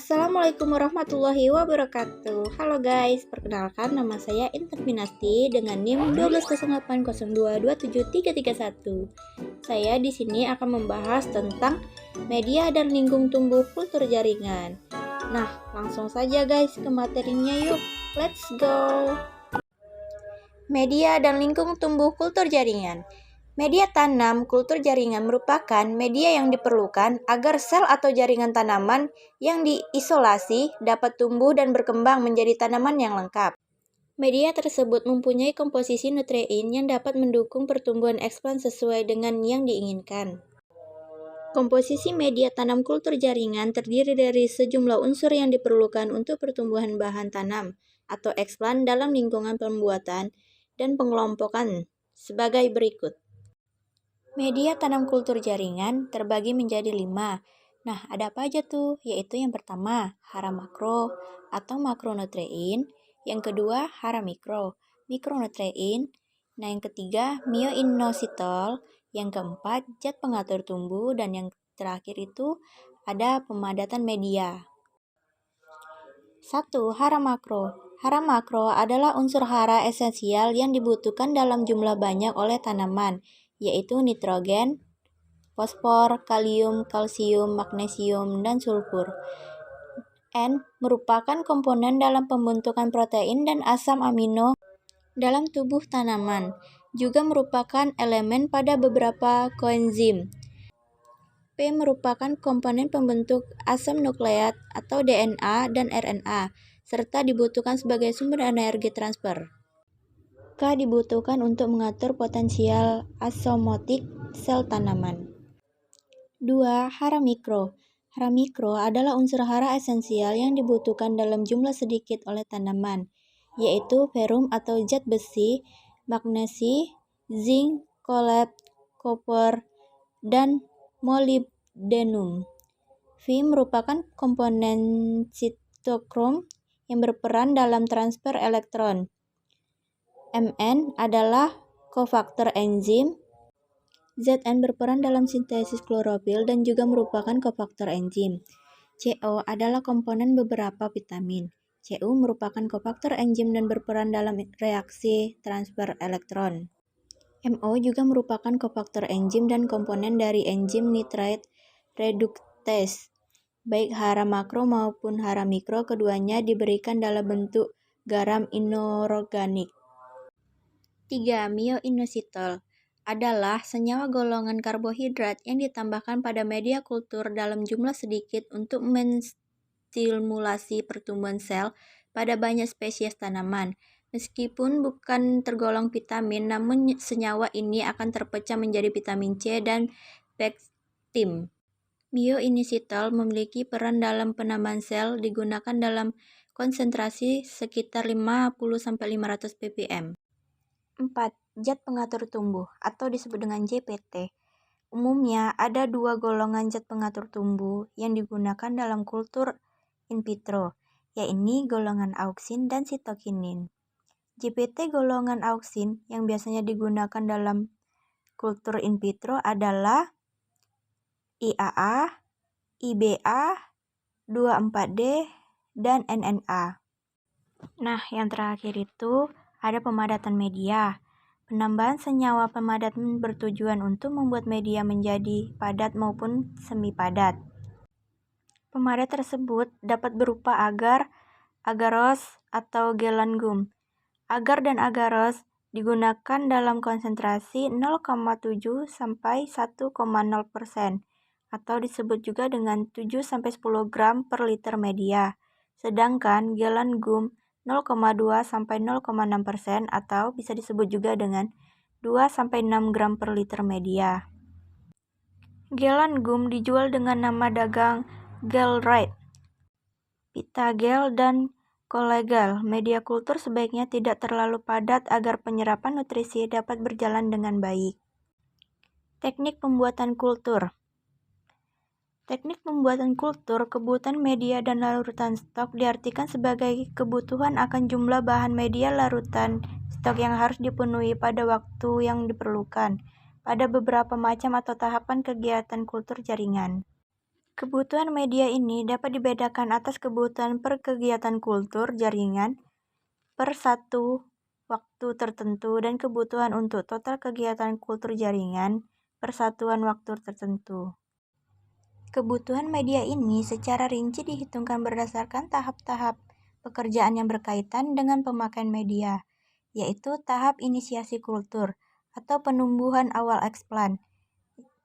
Assalamualaikum warahmatullahi wabarakatuh. Halo guys, perkenalkan nama saya Intan Minasti dengan NIM 1208022731. Saya di sini akan membahas tentang media dan lingkung tumbuh kultur jaringan. Nah, langsung saja guys ke materinya yuk. Let's go. Media dan lingkung tumbuh kultur jaringan. Media tanam kultur jaringan merupakan media yang diperlukan agar sel atau jaringan tanaman yang diisolasi dapat tumbuh dan berkembang menjadi tanaman yang lengkap. Media tersebut mempunyai komposisi nutrien yang dapat mendukung pertumbuhan eksplan sesuai dengan yang diinginkan. Komposisi media tanam kultur jaringan terdiri dari sejumlah unsur yang diperlukan untuk pertumbuhan bahan tanam atau eksplan dalam lingkungan pembuatan dan pengelompokan sebagai berikut. Media tanam kultur jaringan terbagi menjadi 5. Nah, ada apa aja tuh? Yaitu yang pertama, hara makro atau makronutrien. Yang kedua, hara mikro, mikronutrien. Nah, yang ketiga, mioinositol. Yang keempat, zat pengatur tumbuh. Dan yang terakhir itu ada pemadatan media. 1. Hara makro. Hara makro adalah unsur hara esensial yang dibutuhkan dalam jumlah banyak oleh tanaman, yaitu nitrogen, fosfor, kalium, kalsium, magnesium, dan sulfur. N merupakan komponen dalam pembentukan protein dan asam amino dalam tubuh tanaman, juga merupakan elemen pada beberapa koenzim. P merupakan komponen pembentuk asam nukleat atau DNA dan RNA, serta dibutuhkan sebagai sumber energi transfer. K dibutuhkan untuk mengatur potensial osmotik sel tanaman. 2. Hara mikro. Hara mikro adalah unsur hara esensial yang dibutuhkan dalam jumlah sedikit oleh tanaman, yaitu ferum atau zat besi, magnesi, zinc, kolet, koper, dan molybdenum. V merupakan komponen sitokrom yang berperan dalam transfer elektron. Mn adalah kofaktor enzim. Zn berperan dalam sintesis klorofil dan juga merupakan kofaktor enzim. Co adalah komponen beberapa vitamin. Cu merupakan kofaktor enzim dan berperan dalam reaksi transfer elektron. Mo juga merupakan kofaktor enzim dan komponen dari enzim nitrate reductase. Baik hara makro maupun hara mikro keduanya diberikan dalam bentuk garam inorganik. 3. Mioinositol adalah senyawa golongan karbohidrat yang ditambahkan pada media kultur dalam jumlah sedikit untuk menstimulasi pertumbuhan sel pada banyak spesies tanaman. Meskipun bukan tergolong vitamin, namun senyawa ini akan terpecah menjadi vitamin C dan pektin. Mioinositol memiliki peran dalam penambahan sel digunakan dalam konsentrasi sekitar 50-500 ppm. 4. Zat pengatur tumbuh atau disebut dengan ZPT. Umumnya ada 2 golongan zat pengatur tumbuh yang digunakan dalam kultur in vitro, yaitu golongan auksin dan sitokinin. ZPT golongan auksin yang biasanya digunakan dalam kultur in vitro adalah IAA, IBA, 24D, dan NNA. Nah, yang terakhir itu ada pemadatan media. Penambahan senyawa pemadat bertujuan untuk membuat media menjadi padat maupun semi padat. Pemadat tersebut dapat berupa agar, agaros, atau gelan gum. Agar dan agaros digunakan dalam konsentrasi 0,7 sampai 1,0% atau disebut juga dengan 7-10 gram per liter media. Sedangkan gelan gum 0,2 sampai 0,6% atau bisa disebut juga dengan 2-6 gram per liter media. Gelan gum dijual dengan nama dagang Gelrite, Vitagel, dan Colegel. Media kultur sebaiknya tidak terlalu padat agar penyerapan nutrisi dapat berjalan dengan baik. Teknik pembuatan kultur. Teknik pembuatan kultur, kebutuhan media dan larutan stok diartikan sebagai kebutuhan akan jumlah bahan media larutan stok yang harus dipenuhi pada waktu yang diperlukan pada beberapa macam atau tahapan kegiatan kultur jaringan. Kebutuhan media ini dapat dibedakan atas kebutuhan per kegiatan kultur jaringan per satu waktu tertentu dan kebutuhan untuk total kegiatan kultur jaringan per satuan waktu tertentu. Kebutuhan media ini secara rinci dihitungkan berdasarkan tahap-tahap pekerjaan yang berkaitan dengan pemakaian media, yaitu tahap inisiasi kultur atau penumbuhan awal eksplan,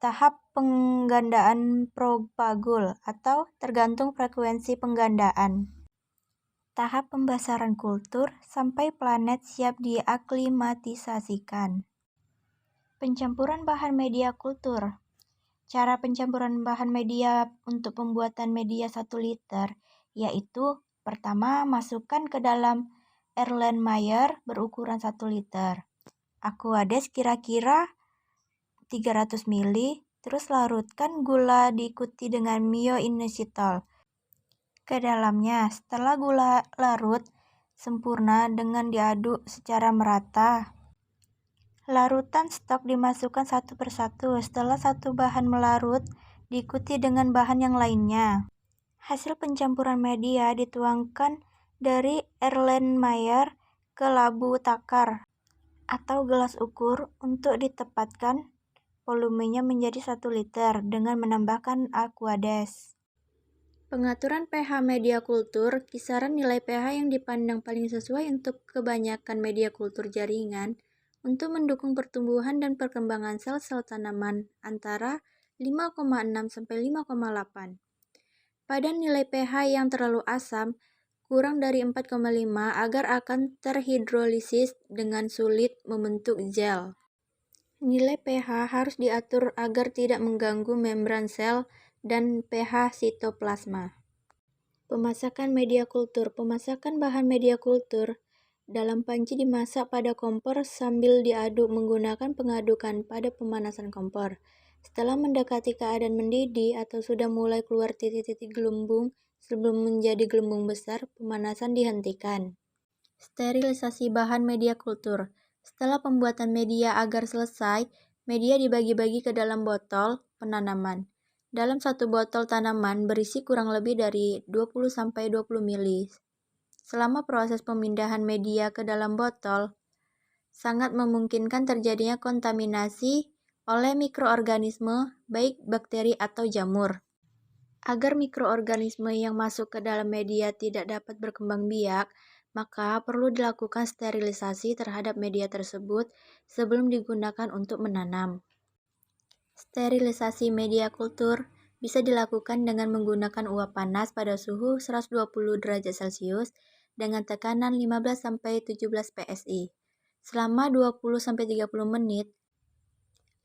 tahap penggandaan propagul atau tergantung frekuensi penggandaan, tahap pembasaran kultur sampai planet siap diaklimatisasikan. Pencampuran bahan media kultur. Cara pencampuran bahan media untuk pembuatan media 1 liter yaitu pertama masukkan ke dalam Erlenmeyer berukuran 1 liter. Aquades kira-kira 300 ml, terus larutkan gula diikuti dengan myo-inositol ke dalamnya. Setelah gula larut sempurna dengan diaduk secara merata, larutan stok dimasukkan satu persatu. Setelah satu bahan melarut, diikuti dengan bahan yang lainnya. Hasil pencampuran media dituangkan dari Erlenmeyer ke labu takar atau gelas ukur untuk ditempatkan volumenya menjadi 1 liter dengan menambahkan aquades. Pengaturan pH media kultur. Kisaran nilai pH yang dipandang paling sesuai untuk kebanyakan media kultur jaringan untuk mendukung pertumbuhan dan perkembangan sel-sel tanaman antara 5,6 sampai 5,8. Pada nilai pH yang terlalu asam, kurang dari 4,5 agar akan terhidrolisis dengan sulit membentuk gel. Nilai pH harus diatur agar tidak mengganggu membran sel dan pH sitoplasma. Pemasakan media kultur. Pemasakan bahan media kultur dalam panci dimasak pada kompor sambil diaduk menggunakan pengadukan pada pemanasan kompor. Setelah mendekati keadaan mendidih atau sudah mulai keluar titik-titik gelembung sebelum menjadi gelembung besar, pemanasan dihentikan. Sterilisasi bahan media kultur. Setelah pembuatan media agar selesai, media dibagi-bagi ke dalam botol penanaman. Dalam satu botol tanaman berisi kurang lebih dari 20-20 ml. Selama proses pemindahan media ke dalam botol, sangat memungkinkan terjadinya kontaminasi oleh mikroorganisme, baik bakteri atau jamur. Agar mikroorganisme yang masuk ke dalam media tidak dapat berkembang biak, maka perlu dilakukan sterilisasi terhadap media tersebut sebelum digunakan untuk menanam. Sterilisasi media kultur bisa dilakukan dengan menggunakan uap panas pada suhu 120 derajat Celcius dengan tekanan 15-17 PSI. Selama 20-30 menit,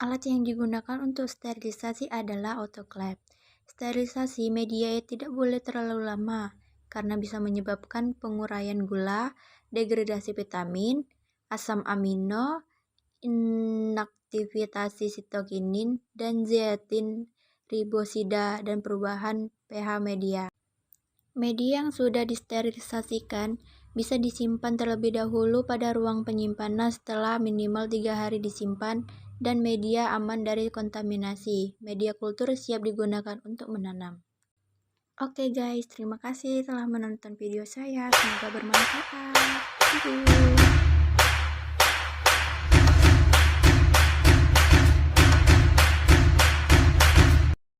alat yang digunakan untuk sterilisasi adalah autoclave. Sterilisasi media tidak boleh terlalu lama, karena bisa menyebabkan penguraian gula, degradasi vitamin, asam amino, inaktivitasi sitokinin, dan zeatin ribosida, dan perubahan pH media. Media yang sudah disterilisasikan bisa disimpan terlebih dahulu pada ruang penyimpanan setelah minimal 3 hari disimpan dan media aman dari kontaminasi. Media kultur siap digunakan untuk menanam. Oke guys, terima kasih telah menonton video saya. Semoga bermanfaat.